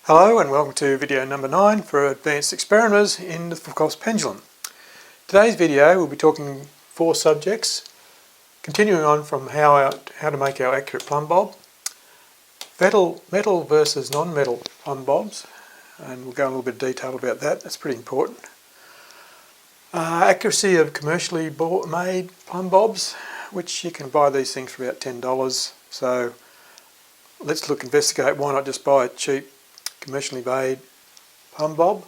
Hello and welcome to video number 9 for advanced experimenters in the Foucault's pendulum. Today's video we'll be talking 4 subjects, continuing on from how to make our accurate plumb bob, metal versus non-metal plumb bobs, and we'll go in a little bit of detail about that. That's pretty important. Accuracy of commercially made plumb bobs, which you can buy these things for about $10. So let's investigate why not just buy a cheap commercially made plumb bob,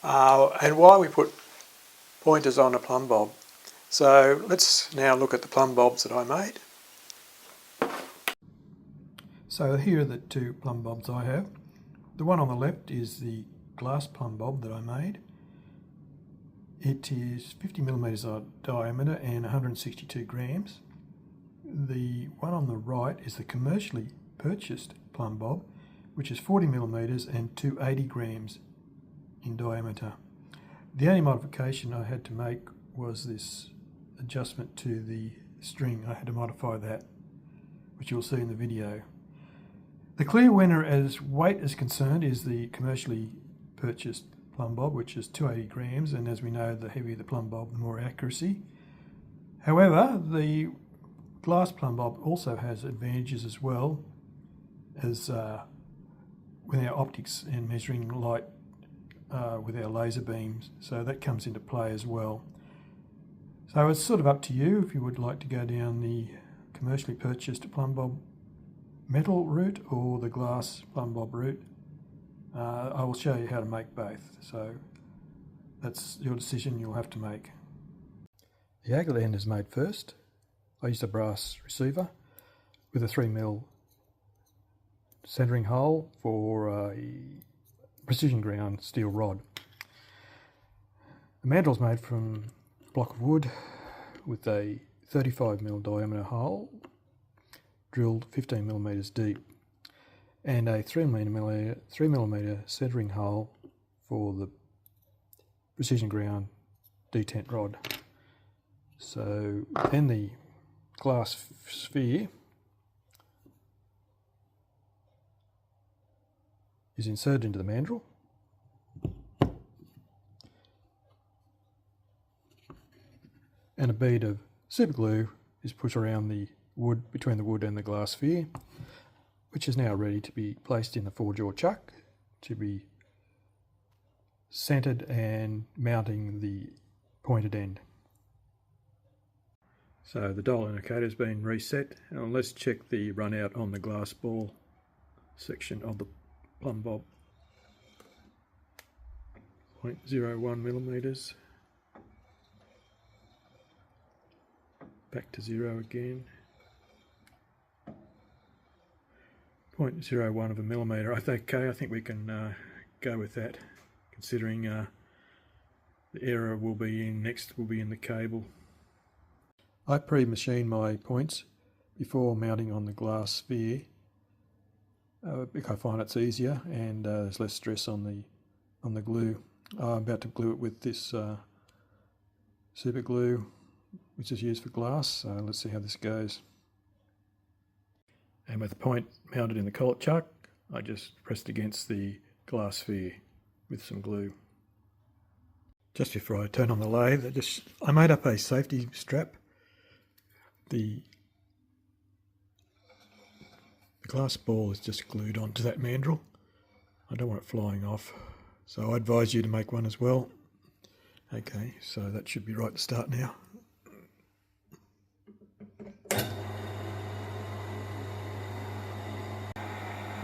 and why we put pointers on a plumb bob. So let's now look at the plumb bobs that I made. So here are the 2 plumb bobs I have. The one on the left is the glass plumb bob that I made. It is 50mm diameter and 162 grams. The one on the right is the commercially purchased plumb bob, which is 40mm and 280 grams in diameter. The only modification I had to make was this adjustment to the string. I had to modify that, which you'll see in the video. The clear winner as weight is concerned is the commercially purchased plumb bob, which is 280 grams, and as we know, the heavier the plumb bob, the more accuracy. However, the glass plumb bob also has advantages as well, as with our optics and measuring light with our laser beams, so that comes into play as well. So it's sort of up to you if you would like to go down the commercially purchased plumb bob metal route or the glass plumb bob route. I will show you how to make both, so that's your decision you'll have to make. The agate end is made first. I used a brass receiver with a 3mm centering hole for a precision ground steel rod. The mantle is made from a block of wood with a 35mm diameter hole drilled 15mm deep, and a 3mm centering hole for the precision ground detent rod. So then the glass sphere is inserted into the mandrel, and a bead of super glue is put around the wood, between the wood and the glass sphere, which is now ready to be placed in the 4-jaw chuck to be centered and mounting the pointed end. So the dial indicator has been reset, and let's check the run out on the glass ball section of the plumb bob. 0.01mm. Back to 0 again. 0.01 of a millimetre. I think we can go with that, considering the error will be in the cable. I pre-machined my points before mounting on the glass sphere because I find it's easier and there's less stress on the glue. I'm about to glue it with this super glue, which is used for glass. So let's see how this goes. And with the point mounted in the collet chuck, I just pressed against the glass sphere with some glue. Just before I turn on the lathe, I made up a safety strap. The glass ball is just glued onto that mandrel. I don't want it flying off, so I advise you to make one as well. Okay, so that should be right to start now.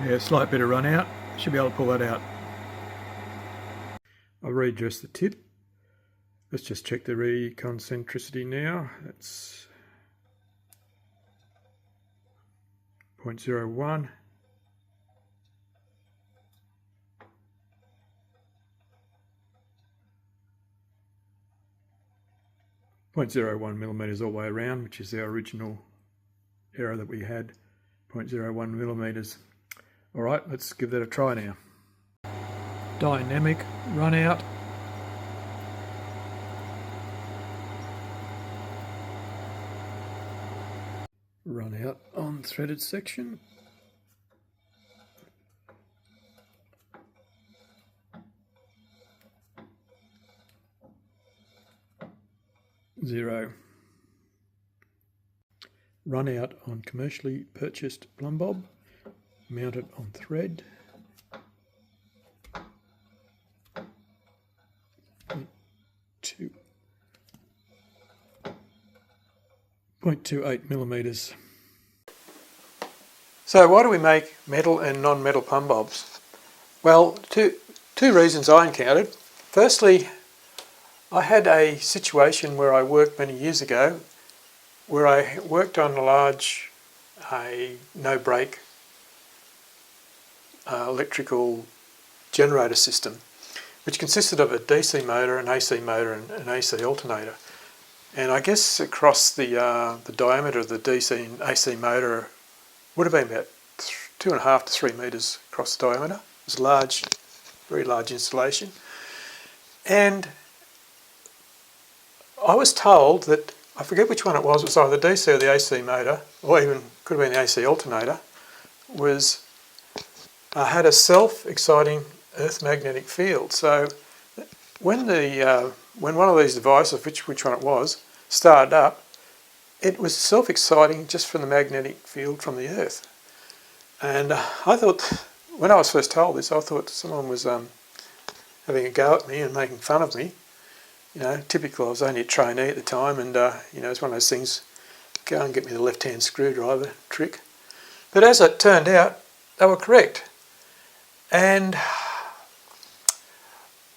Yeah, slight bit of run out. Should be able to pull that out. I'll readjust the tip. Let's just check the reconcentricity now. That's 0.01. .01mm all the way around, which is our original error that we had. 0.01mm. Alright, let's give that a try now. Dynamic run out. Run out on threaded section. 0. Run out on commercially purchased plumb bob, mount it on thread, 0.28 millimeters. So why do we make metal and non-metal plumb bobs? Well, two reasons I encountered. Firstly, I had a situation where I worked many years ago where I worked on a no-brake electrical generator system, which consisted of a DC motor, an AC motor and an AC alternator. And I guess across the diameter of the DC and AC motor would have been about 2.5 to 3 metres across the diameter. It was a large, very large installation. And I was told that, I forget which one it was either the DC or the AC motor, or even could have been the AC alternator, had a self-exciting earth magnetic field. So when one of these devices, which one it was, started up, it was self-exciting just from the magnetic field from the earth. And I thought, when I was first told this, I thought someone was having a go at me and making fun of me. You know, typical, I was only a trainee at the time, and you know, it's one of those things, go and get me the left-hand screwdriver trick. But as it turned out, they were correct. And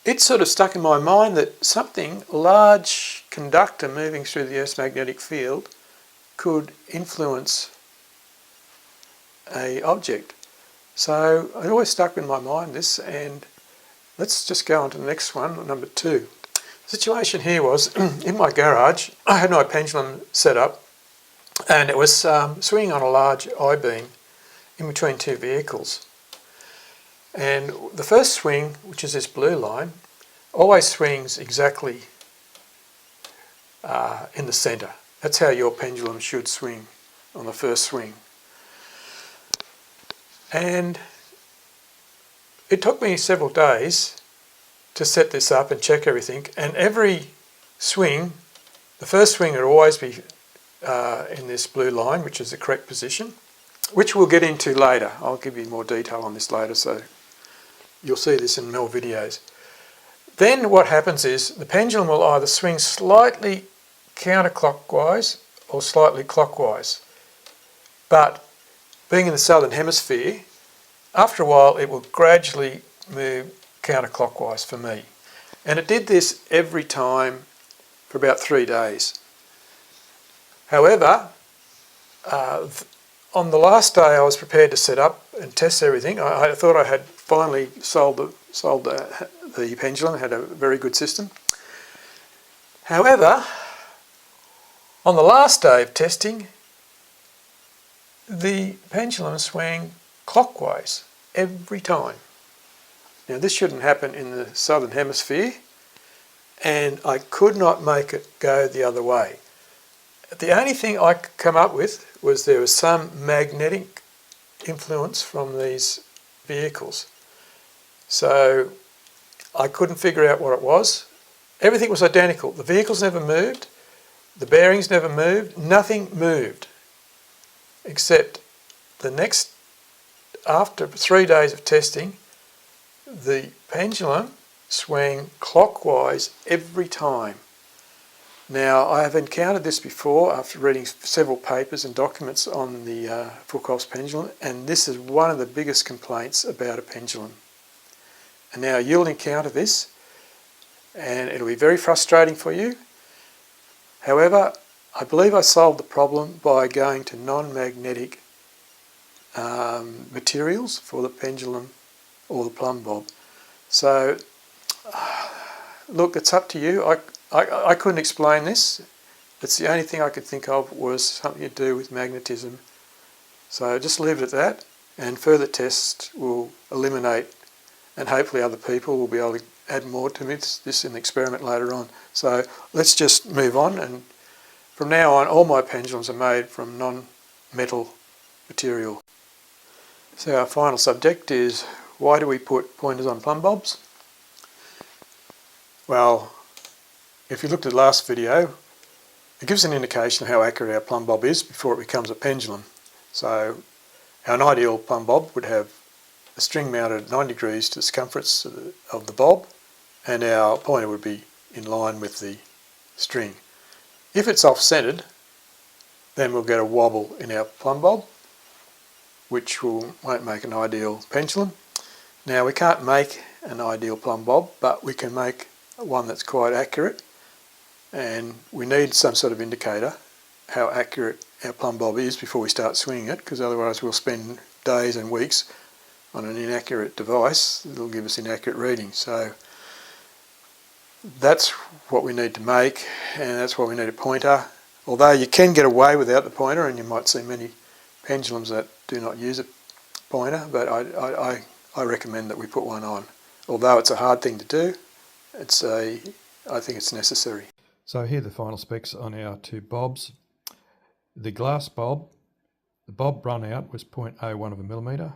it sort of stuck in my mind that something, a large conductor moving through the Earth's magnetic field, could influence an object. So it always stuck in my mind this, and let's just go on to the next one, number 2. The situation here was, in my garage, I had my pendulum set up, and it was swinging on a large I-beam in between two vehicles. And the first swing, which is this blue line, always swings exactly in the centre. That's how your pendulum should swing on the first swing. And it took me several days to set this up and check everything, and every swing, the first swing would always be in this blue line, which is the correct position, which we'll get into later. I'll give you more detail on this later, so you'll see this in more videos. Then what happens is the pendulum will either swing slightly counterclockwise or slightly clockwise. But being in the southern hemisphere, after a while it will gradually move counterclockwise for me. And it did this every time for about 3 days. However, on the last day I was prepared to set up and test everything. I thought I had finally solved the pendulum, had a very good system. However, on the last day of testing, the pendulum swung clockwise every time. Now this shouldn't happen in the southern hemisphere, and I could not make it go the other way. The only thing I could come up with was there was some magnetic influence from these vehicles. So I couldn't figure out what it was. Everything was identical. The vehicles never moved, the bearings never moved, nothing moved. Except after 3 days of testing, the pendulum swung clockwise every time. Now, I have encountered this before after reading several papers and documents on the Foucault's pendulum, and this is one of the biggest complaints about a pendulum. And now you'll encounter this, and it'll be very frustrating for you. However, I believe I solved the problem by going to non-magnetic materials for the pendulum or the plumb bob. So, look, it's up to you. I couldn't explain this. It's the only thing I could think of was something to do with magnetism. So just leave it at that, and further tests will eliminate, and hopefully other people will be able to add more to this in the experiment later on. So let's just move on, and from now on all my pendulums are made from non-metal material. So our final subject is, why do we put pointers on plumb bobs? Well, if you looked at the last video, It gives an indication of how accurate our plumb bob is before it becomes a pendulum. So an ideal plumb bob would have a string mounted at 90 degrees to the circumference of the bob, and our pointer would be in line with the string. If it's off-centered, then we'll get a wobble in our plumb bob, which won't make an ideal pendulum. Now, we can't make an ideal plumb bob, but we can make one that's quite accurate, and we need some sort of indicator how accurate our plumb bob is before we start swinging it, because otherwise we'll spend days and weeks on an inaccurate device that'll give us inaccurate readings. So that's what we need to make, and that's why we need a pointer. Although you can get away without the pointer, and you might see many pendulums that do not use a pointer, but I recommend that we put one on. Although it's a hard thing to do, I think it's necessary. So here are the final specs on our two bobs. The glass bob, the bob run out was 0.01 of a millimetre,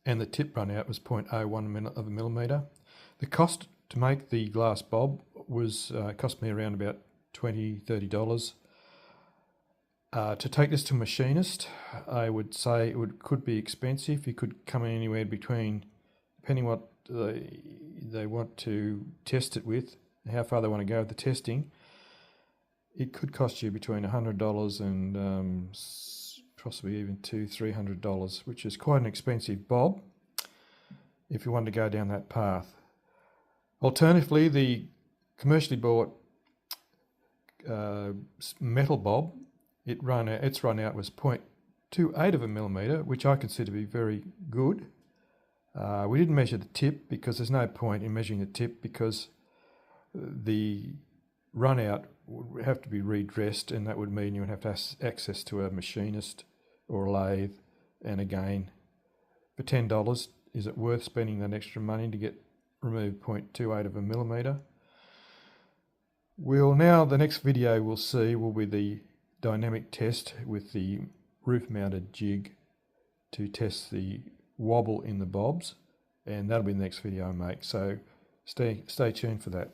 and the tip run out was 0.01 of a millimetre. The cost to make the glass bob was cost me around about $20–30. To take this to a machinist, I would say it could be expensive. You could come in anywhere between, depending what they want to test it with, how far they want to go with the testing, it could cost you between $100 and possibly even $200–300, which is quite an expensive bob if you want to go down that path. Alternatively, the commercially bought metal bob, its run out was 0.28 of a millimetre, which I consider to be very good. We didn't measure the tip because there's no point in measuring the tip, because the run out would have to be redressed, and that would mean you would have to have access to a machinist or a lathe. And again, for $10, is it worth spending that extra money to remove 0.28 of a millimetre? The next video we'll see will be the dynamic test with the roof mounted jig to test the wobble in the bobs, and that'll be the next video I make, so stay tuned for that.